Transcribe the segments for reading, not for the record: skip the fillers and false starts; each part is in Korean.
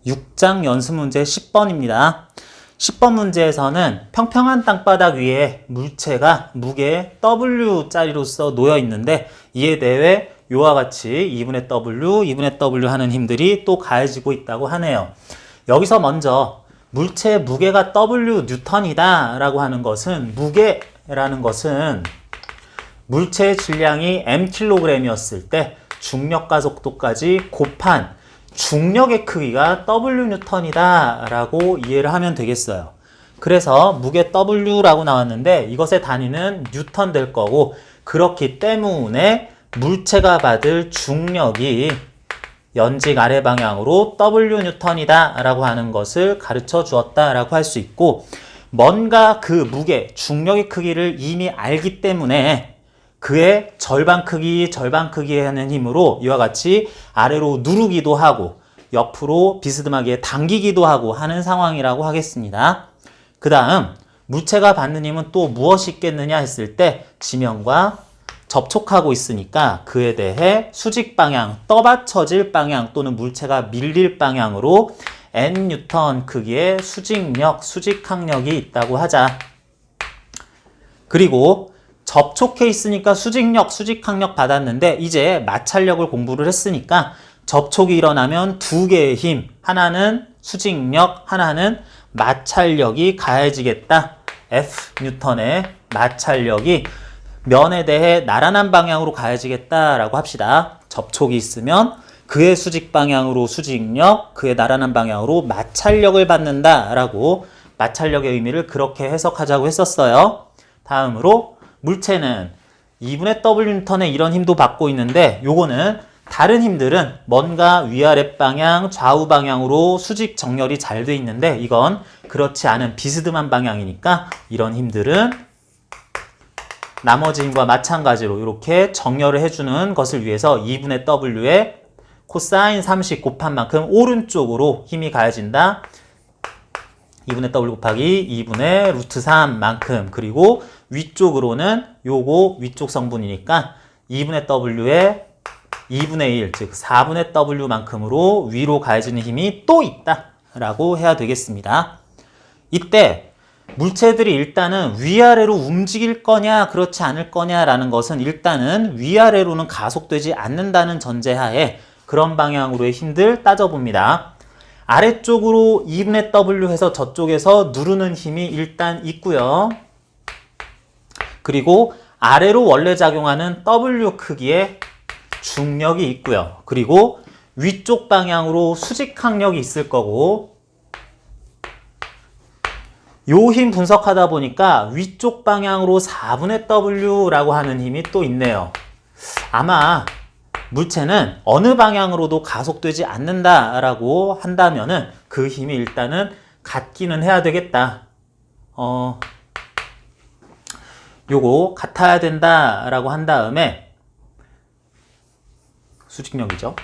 6장 연습문제 10번입니다. 10번 문제에서는 평평한 땅바닥 위에 물체가 무게 W짜리로서 놓여 있는데 이에 대해 이와 같이 2분의 W, 2분의 W 하는 힘들이 또 가해지고 있다고 하네요. 여기서 먼저 물체의 무게가 W 뉴턴이다 라고 하는 것은, 무게라는 것은 물체의 질량이 mkg이었을 때 중력 가속도까지 곱한 중력의 크기가 W 뉴턴이다 라고 이해를 하면 되겠어요. 그래서 무게 W라고 나왔는데 이것의 단위는 뉴턴 될 거고, 그렇기 때문에 물체가 받을 중력이 연직 아래 방향으로 W 뉴턴이다 라고 하는 것을 가르쳐 주었다 라고 할 수 있고, 뭔가 그 무게, 중력의 크기를 이미 알기 때문에 그의 절반 크기 하는 힘으로 이와 같이 아래로 누르기도 하고 옆으로 비스듬하게 당기기도 하고 하는 상황이라고 하겠습니다. 그 다음 물체가 받는 힘은 또 무엇이 있겠느냐 했을 때, 지면과 접촉하고 있으니까 그에 대해 수직 방향, 떠받쳐질 방향 또는 물체가 밀릴 방향으로 N 뉴턴 크기의 수직력, 수직항력이 있다고 하자. 그리고 접촉해 있으니까 수직력, 수직항력 받았는데 이제 마찰력을 공부를 했으니까 접촉이 일어나면 두 개의 힘, 하나는 수직력, 하나는 마찰력이 가해지겠다. F 뉴턴의 마찰력이 면에 대해 나란한 방향으로 가해지겠다라고 합시다. 접촉이 있으면 그의 수직 방향으로 수직력, 그의 나란한 방향으로 마찰력을 받는다라고 마찰력의 의미를 그렇게 해석하자고 했었어요. 다음으로 물체는 2분의 W 뉴턴의 이런 힘도 받고 있는데, 요거는 다른 힘들은 뭔가 위아래 방향, 좌우 방향으로 수직 정렬이 잘 돼 있는데 이건 그렇지 않은 비스듬한 방향이니까 이런 힘들은 나머지 힘과 마찬가지로 이렇게 정렬을 해주는 것을 위해서 2분의 W에 코사인 30 곱한 만큼 오른쪽으로 힘이 가해진다. 2분의 W 곱하기 2분의 루트 3만큼, 그리고 위쪽으로는 요거 위쪽 성분이니까 2분의 W에 2분의 1, 즉 4분의 W만큼으로 위로 가해지는 힘이 또 있다 라고 해야 되겠습니다. 이때 물체들이 일단은 위아래로 움직일 거냐 그렇지 않을 거냐라는 것은, 일단은 위아래로는 가속되지 않는다는 전제하에 그런 방향으로의 힘들 따져봅니다. 아래쪽으로 2분의 W 해서 저쪽에서 누르는 힘이 일단 있고요. 그리고 아래로 원래 작용하는 W 크기의 중력이 있고요. 그리고 위쪽 방향으로 수직항력이 있을 거고, 요 힘 분석하다 보니까 위쪽 방향으로 4분의 W라고 하는 힘이 또 있네요. 아마 물체는 어느 방향으로도 가속되지 않는다라고 한다면은 그 힘이 일단은 같기는 해야 되겠다. 요거 같아야 된다라고 한 다음에 수직력이죠.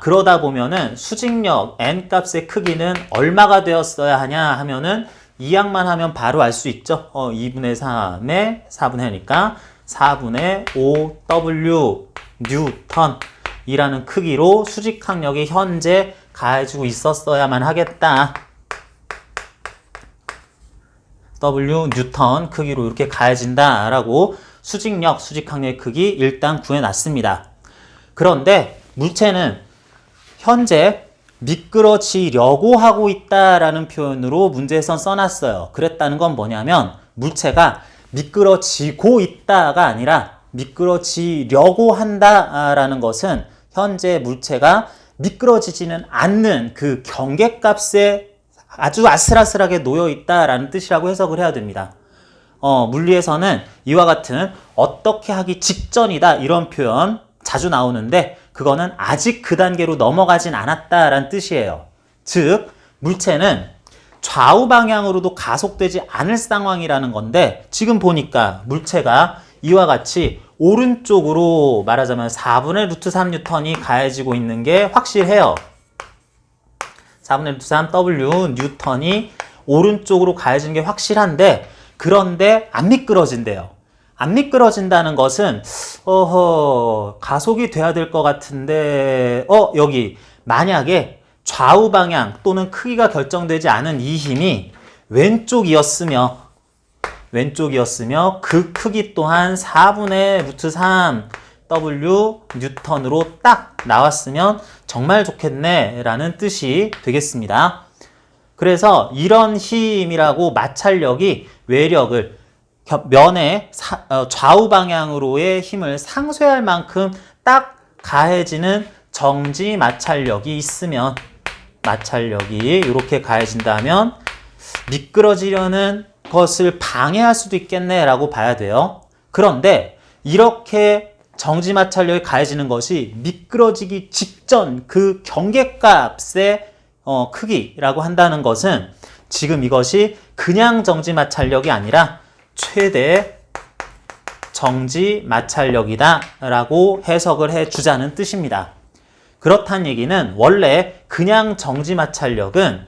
그러다 보면은 수직력 N 값의 크기는 얼마가 되었어야 하냐 하면은 이항만 하면 바로 알 수 있죠. 2분의 3에 4분의 하니까 4분의 5W 뉴턴 이라는 크기로 수직항력이 현재 가해지고 있었어야만 하겠다. W 뉴턴 크기로 이렇게 가해진다 라고 수직력, 수직항력의 크기 일단 구해놨습니다. 그런데 물체는 현재 미끄러지려고 하고 있다라는 표현으로 문제에선 써놨어요. 그랬다는 건 뭐냐면 물체가 미끄러지고 있다가 아니라 미끄러지려고 한다라는 것은 현재 물체가 미끄러지지는 않는 그 경계값에 아주 아슬아슬하게 놓여 있다라는 뜻이라고 해석을 해야 됩니다. 물리에서는 이와 같은 어떻게 하기 직전이다 이런 표현 자주 나오는데, 그거는 아직 그 단계로 넘어가진 않았다라는 뜻이에요. 즉 물체는 좌우 방향으로도 가속되지 않을 상황이라는 건데, 지금 보니까 물체가 이와 같이 오른쪽으로 말하자면 4분의 루트 3 뉴턴이 가해지고 있는 게 확실해요. 4분의 루트 3 W 뉴턴이 오른쪽으로 가해지는 게 확실한데, 그런데 안 미끄러진대요. 안 미끄러진다는 것은 가속이 돼야 될 것 같은데 여기 만약에 좌우 방향 또는 크기가 결정되지 않은 이 힘이 왼쪽이었으며 그 크기 또한 4분의 루트 3 W 뉴턴으로 딱 나왔으면 정말 좋겠네 라는 뜻이 되겠습니다. 그래서 이런 힘이라고 마찰력이 외력을 면의 좌우 방향으로의 힘을 상쇄할 만큼 딱 가해지는 정지 마찰력이 있으면, 마찰력이 이렇게 가해진다면 미끄러지려는 것을 방해할 수도 있겠네 라고 봐야 돼요. 그런데 이렇게 정지 마찰력이 가해지는 것이 미끄러지기 직전 그 경계값의 크기라고 한다는 것은 지금 이것이 그냥 정지 마찰력이 아니라 최대 정지 마찰력이다 라고 해석을 해주자는 뜻입니다. 그렇다는 얘기는 원래 그냥 정지 마찰력은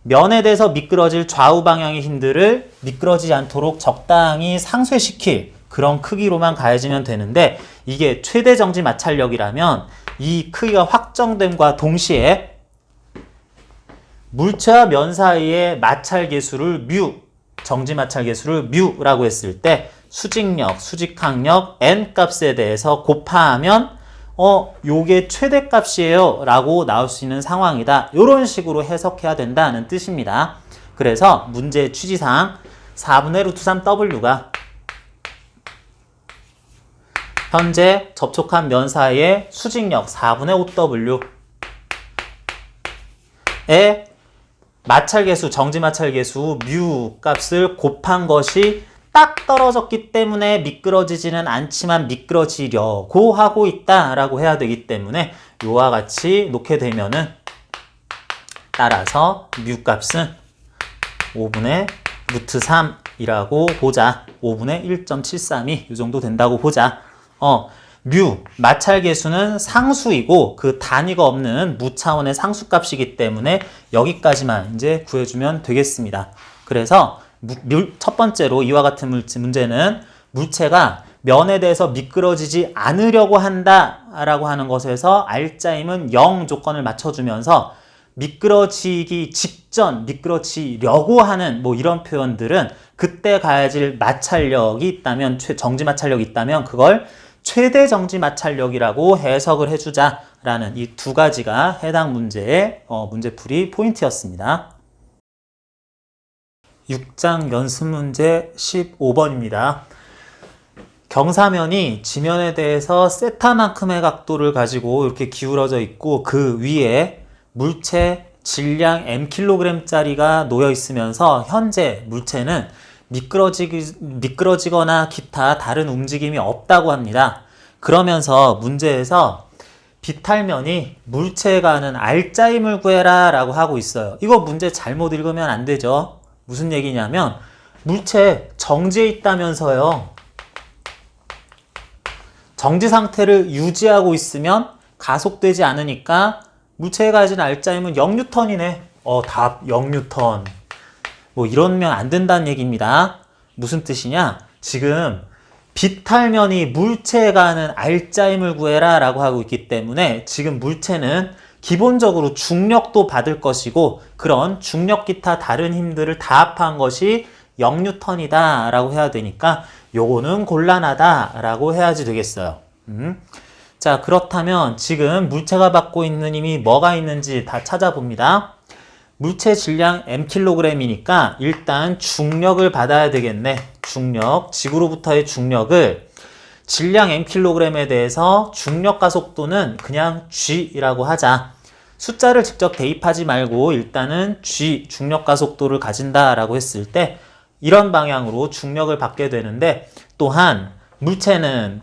면에 대해서 미끄러질 좌우 방향의 힘들을 미끄러지지 않도록 적당히 상쇄시킬 그런 크기로만 가해지면 되는데, 이게 최대 정지 마찰력이라면 이 크기가 확정됨과 동시에 물체와 면 사이의 마찰 계수를 정지 마찰 계수를 뮤라고 했을 때 수직력, 수직항력 n 값에 대해서 곱하면 요게 최대값이에요 라고 나올 수 있는 상황이다. 이런 식으로 해석해야 된다는 뜻입니다. 그래서 문제의 취지상 4분의 루트 3w가 현재 접촉한 면 사이의 수직력 4분의 5w의 마찰계수, 정지마찰계수 뮤 값을 곱한 것이 딱 떨어졌기 때문에 미끄러지지는 않지만 미끄러지려고 하고 있다라고 해야 되기 때문에 요와 같이 놓게 되면은 따라서 뮤 값은 5분의 루트 3이라고 보자. 5분의 1.732 이 정도 된다고 보자. 뮤, 마찰계수는 상수이고 그 단위가 없는 무차원의 상수값이기 때문에 여기까지만 이제 구해주면 되겠습니다. 그래서 첫 번째로 이와 같은 문제는 물체가 면에 대해서 미끄러지지 않으려고 한다라고 하는 것에서 R자임은 0 조건을 맞춰주면서 미끄러지기 직전, 미끄러지려고 하는 이런 표현들은 그때 가해질 마찰력이 있다면, 정지 마찰력이 있다면 그걸 최대 정지 마찰력이라고 해석을 해주자라는 이 두 가지가 해당 문제의 문제풀이 포인트였습니다. 6장 연습 문제 15번입니다. 경사면이 지면에 대해서 세타만큼의 각도를 가지고 이렇게 기울어져 있고 그 위에 물체 질량 mkg짜리가 놓여 있으면서 현재 물체는 미끄러지거나 기타 다른 움직임이 없다고 합니다. 그러면서 문제에서 비탈면이 물체가 하는 R자임을 구해라 라고 하고 있어요. 이거 문제 잘못 읽으면 안 되죠. 무슨 얘기냐면 물체 정지해 있다면서요. 정지 상태를 유지하고 있으면 가속되지 않으니까 물체가 가진 R자임은 0N이네. 답 0N. 이러면 안 된다는 얘기입니다. 무슨 뜻이냐? 지금 비탈면이 물체가 하는 R자임을 구해라 라고 하고 있기 때문에 지금 물체는 기본적으로 중력도 받을 것이고 그런 중력 기타 다른 힘들을 다 합한 것이 0N이다 라고 해야 되니까 요거는 곤란하다 라고 해야지 되겠어요. 자, 그렇다면 지금 물체가 받고 있는 힘이 뭐가 있는지 다 찾아봅니다. 물체 질량 mkg이니까 일단 중력을 받아야 되겠네. 중력, 지구로부터의 중력을 질량 mkg에 대해서 중력 가속도는 그냥 g라고 하자. 숫자를 직접 대입하지 말고 일단은 g, 중력 가속도를 가진다라고 했을 때 이런 방향으로 중력을 받게 되는데, 또한 물체는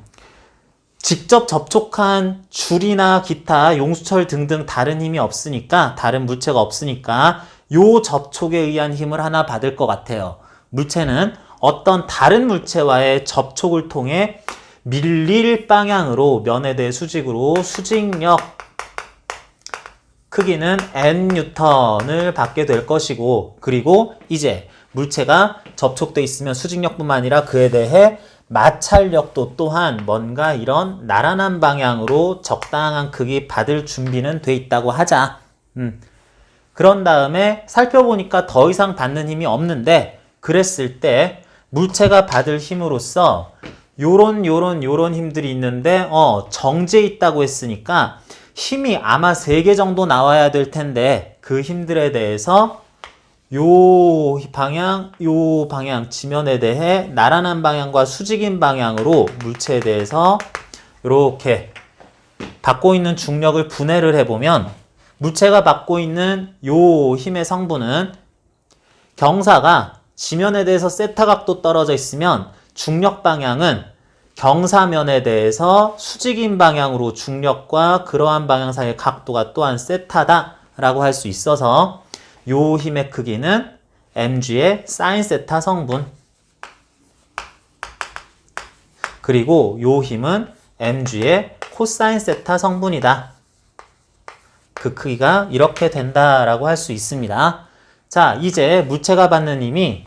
직접 접촉한 줄이나 기타 용수철 등등 다른 힘이 없으니까, 다른 물체가 없으니까 요 접촉에 의한 힘을 하나 받을 것 같아요. 물체는 어떤 다른 물체와의 접촉을 통해 밀릴 방향으로 면에 대해 수직으로 수직력 크기는 NN을 받게 될 것이고, 그리고 이제 물체가 접촉돼 있으면 수직력뿐만 아니라 그에 대해 마찰력도 또한 뭔가 이런 나란한 방향으로 적당한 크기 받을 준비는 돼 있다고 하자. 그런 다음에 살펴보니까 더 이상 받는 힘이 없는데 그랬을 때 물체가 받을 힘으로써 요런 힘들이 있는데 정지해 있다고 했으니까 힘이 아마 3개 정도 나와야 될 텐데 그 힘들에 대해서 요 방향 지면에 대해 나란한 방향과 수직인 방향으로 물체에 대해서 이렇게 받고 있는 중력을 분해를 해보면 물체가 받고 있는 요 힘의 성분은 경사가 지면에 대해서 세타 각도 떨어져 있으면 중력 방향은 경사면에 대해서 수직인 방향으로 중력과 그러한 방향 사이의 각도가 또한 세타다 라고 할 수 있어서 요 힘의 크기는 mg의 사인 세타 성분, 그리고 요 힘은 mg의 코사인 세타 성분이다. 그 크기가 이렇게 된다라고 할 수 있습니다. 자, 이제 물체가 받는 힘이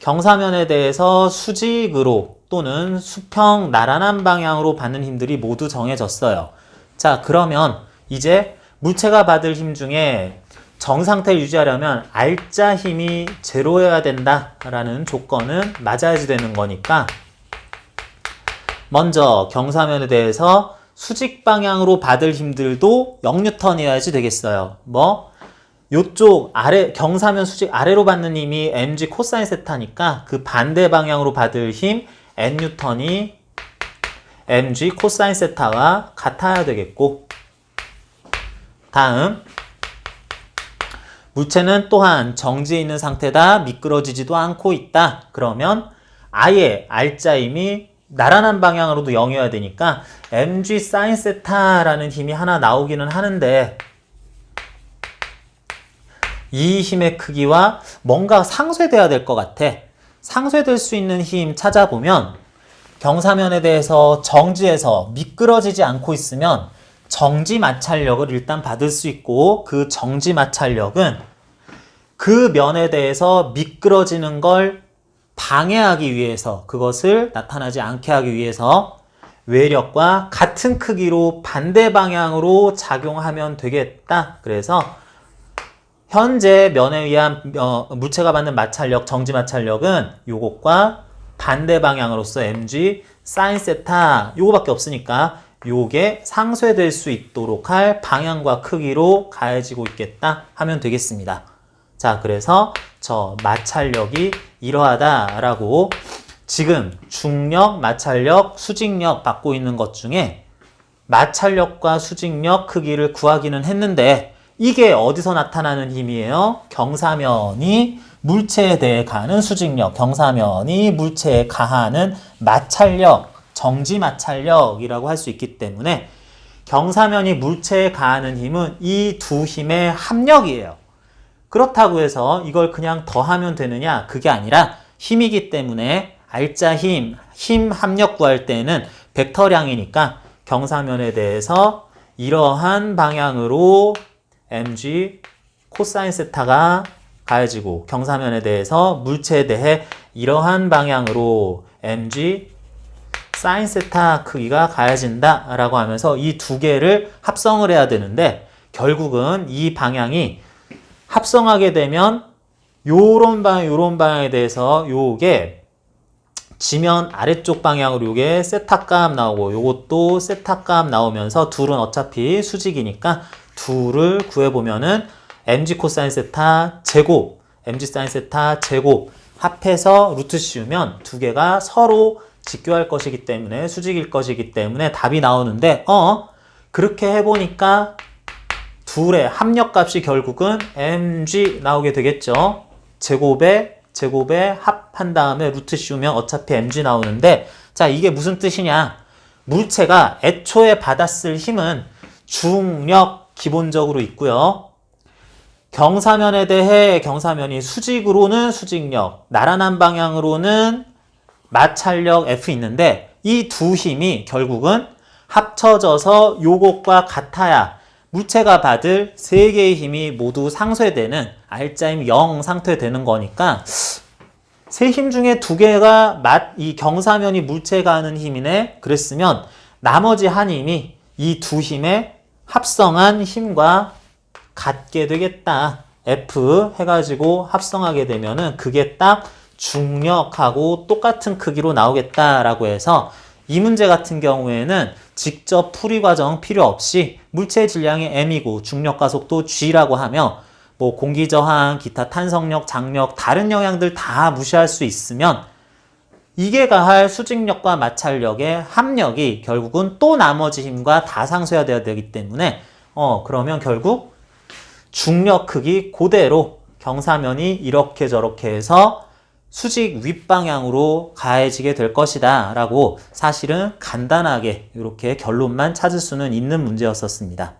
경사면에 대해서 수직으로 또는 수평 나란한 방향으로 받는 힘들이 모두 정해졌어요. 자, 그러면 이제 물체가 받을 힘 중에 정상태를 유지하려면 R자 힘이 제로여야 된다라는 조건은 맞아야지 되는 거니까 먼저 경사면에 대해서 수직 방향으로 받을 힘들도 0N이어야지 되겠어요. 요쪽 아래, 경사면 수직 아래로 받는 힘이 mg 코사인 세타니까 그 반대 방향으로 받을 힘 N이 mg 코사인 세타와 같아야 되겠고, 다음 물체는 또한 정지해 있는 상태다. 미끄러지지도 않고 있다. 그러면 아예 R자 힘이 나란한 방향으로도 0이어야 되니까 mg 사인 세타라는 힘이 하나 나오기는 하는데 이 힘의 크기와 뭔가 상쇄돼야 될 것 같아. 상쇄될 수 있는 힘 찾아보면 경사면에 대해서 정지해서 미끄러지지 않고 있으면 정지 마찰력을 일단 받을 수 있고, 그 정지 마찰력은 그 면에 대해서 미끄러지는 걸 방해하기 위해서, 그것을 나타나지 않게 하기 위해서 외력과 같은 크기로 반대 방향으로 작용하면 되겠다. 그래서 현재 면에 의한 물체가 받는 마찰력, 정지 마찰력은 요것과 반대 방향으로서 mg 사인 세타 요거밖에 없으니까 요게 상쇄될 수 있도록 할 방향과 크기로 가해지고 있겠다 하면 되겠습니다. 자, 그래서 저 마찰력이 이러하다라고 지금 중력, 마찰력, 수직력 받고 있는 것 중에 마찰력과 수직력 크기를 구하기는 했는데 이게 어디서 나타나는 힘이에요? 경사면이 물체에 대해 가하는 수직력, 경사면이 물체에 가하는 마찰력, 정지 마찰력이라고 할 수 있기 때문에 경사면이 물체에 가하는 힘은 이 두 힘의 합력이에요. 그렇다고 해서 이걸 그냥 더하면 되느냐? 그게 아니라 힘이기 때문에 R자 힘 합력 구할 때는 벡터량이니까 경사면에 대해서 이러한 방향으로 mg 코사인 세타가 가해지고 경사면에 대해서 물체에 대해 이러한 방향으로 mg 사인 세타 크기가 가해진다 라고 하면서 이 두 개를 합성을 해야 되는데 결국은 이 방향이 합성하게 되면 요런 방향에 대해서 요게 지면 아래쪽 방향으로 요게 세타 값 나오고 요것도 세타 값 나오면서 둘은 어차피 수직이니까 둘을 구해보면은 mg 코사인 세타 제곱, mg 사인 세타 제곱 합해서 루트 씌우면 두 개가 서로 직교할 것이기 때문에 수직일 것이기 때문에 답이 나오는데 그렇게 해보니까 둘의 합력값이 결국은 mg 나오게 되겠죠. 제곱에 합한 다음에 루트 씌우면 어차피 mg 나오는데, 자, 이게 무슨 뜻이냐? 물체가 애초에 받았을 힘은 중력 기본적으로 있고요. 경사면에 대해 경사면이 수직으로는 수직력, 나란한 방향으로는 마찰력 F 있는데 이 두 힘이 결국은 합쳐져서 요것과 같아야 물체가 받을 세 개의 힘이 모두 상쇄되는 R자 힘 0 상쇄되는 거니까 세 힘 중에 두 개가 이 경사면이 물체가 하는 힘이네 그랬으면 나머지 한 힘이 이 두 힘의 합성한 힘과 같게 되겠다. F 해가지고 합성하게 되면은 그게 딱 중력하고 똑같은 크기로 나오겠다라고 해서 이 문제 같은 경우에는 직접 풀이 과정 필요 없이 물체의 질량이 m이고 중력과 속도 g라고 하며 뭐 공기 저항, 기타 탄성력, 장력, 다른 영향들 다 무시할 수 있으면 이게 가할 수직력과 마찰력의 합력이 결국은 또 나머지 힘과 다 상쇄돼야 되기 때문에 그러면 결국 중력 크기 그대로 경사면이 이렇게 저렇게 해서 수직 윗방향으로 가해지게 될 것이다 라고 사실은 간단하게 이렇게 결론만 찾을 수는 있는 문제였었습니다.